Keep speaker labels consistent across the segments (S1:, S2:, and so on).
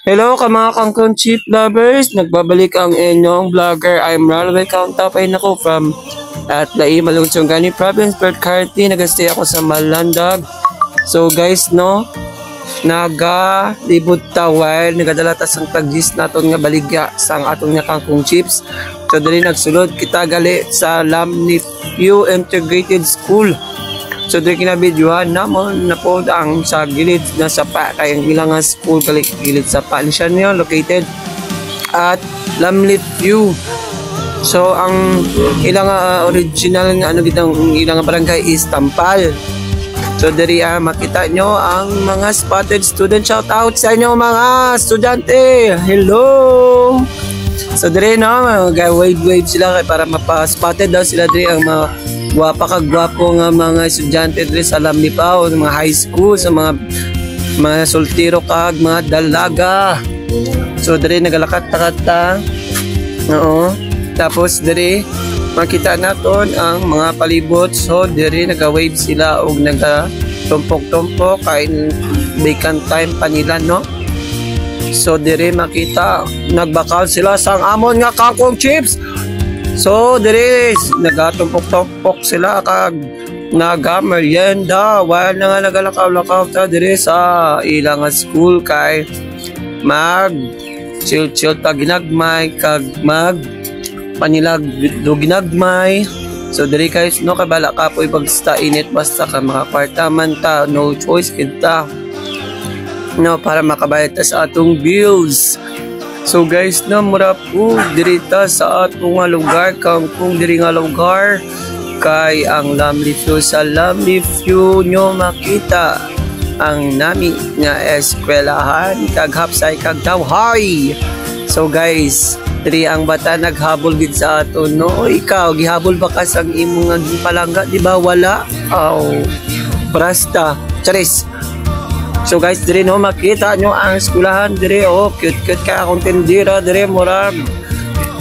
S1: Hello ka mga kangkong chip lovers! Nagbabalik ang inyong vlogger. I'm Ralway Countapay na ko from at Lai Malungsong Province, Percarty. Nagastay ako sa Malandag. So guys, no, nagalibot ta while nagadala ta sang tagis naton nga baligya sang atong nga kangkong chips. So dali nagsulod kita gali sa Lamnifew Integrated School. So dili kinabidyohan namon na po ang sa gilid na sapa kay ang ilang school gilid sapa ni siya niyo located at Lamnifew. So ang ilang original nga ano gitang ilang barangay is Tampal. So diri makita nyo ang mga spotted student. Shout out sa inyo mga estudyante. Hello. So diri no wave sila kay para mapa-spotted daw sila diri ang mga gwapa kagwapo nga mga estudyante diri sa Lamnifew, mga high school, sa mga soltero kag mga dalaga. So diri nagalakat-takat ta. Oo. Tapos diri makita naton ang mga palibot. So diri naga-wave sila og naga-tumpok-tumpok kay vacant time pa nila, no? So diri makita nagbakal sila sang amon nga kangkong chips. So diri nagatumpok-tumpok sila kag naga-merienda while nga nagalakaw-lakaw ta diri sa ilang school kay mag chill ta ginagmay kag mag panilag do ginagmay. So diri guys no kabala ka po ipagsta init basta ka mga apartment ta, no choice kita no para makabayad ta sa atong bills. So guys na mura po diri ta sa atong nga lugar kung diri nga lugar kay ang Lamnifew. Sa Lamnifew nyo makita ang nami nga eskwelahan kag hapsay kag dawhay. So guys diri ang bata naghabol gid sa aton, no? Ikaw gihabol ba ka sang imong nga palangga, di ba? Wala. Brasta. Charis. So guys diri no makita nyo ang eskwelahan diri. Cute ka akong tindira diri murag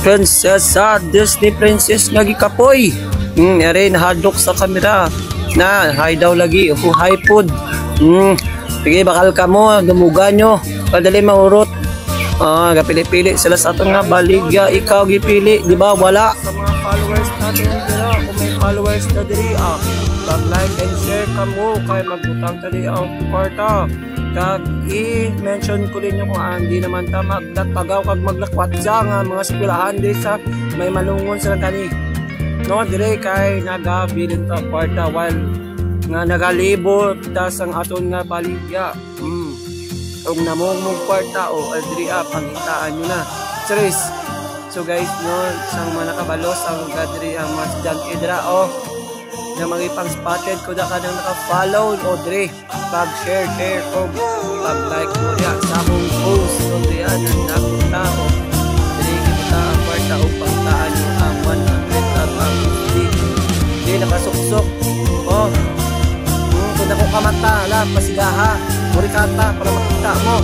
S1: prinsesa, Disney princess nga gikapoy. Ere nahadlok sa kamera na hi daw lagi hi pod. Sige bakal ka mo dumuga nyo padali maurot. Gapili-pili sila sa atong nga baligya. Ikaw gipili, di ba? Wala. Sa mga followers natin dira, kung may followers na diri, pag-like and share ka mo kay magbutang ka diri ang kwarta. Kag i-mention ko rin nyo kung hindi naman ta magtatagaw kag maglakwat sa nga mga eskwelahan diri sa may malungon sa kani. No, diri kay nagabilin ta kwarta while nga nagalibot ta sang aton nga baligya. Kung namong kwarta o adria pangitaan nyo na. Serious. So guys, no, sang mga nakabalos ang gadri ang mga estudyante dira na mga ipang spotted ko da ka nang naka-follow o diri pag-share ko pag-like mo ya sa akong post so diyan ang nakita ko diri kita ang kwarta o pangtaan nyo ang 100 at ang 50 di nakasuksok kung ako kamata la pasigaha murikata para makita mo.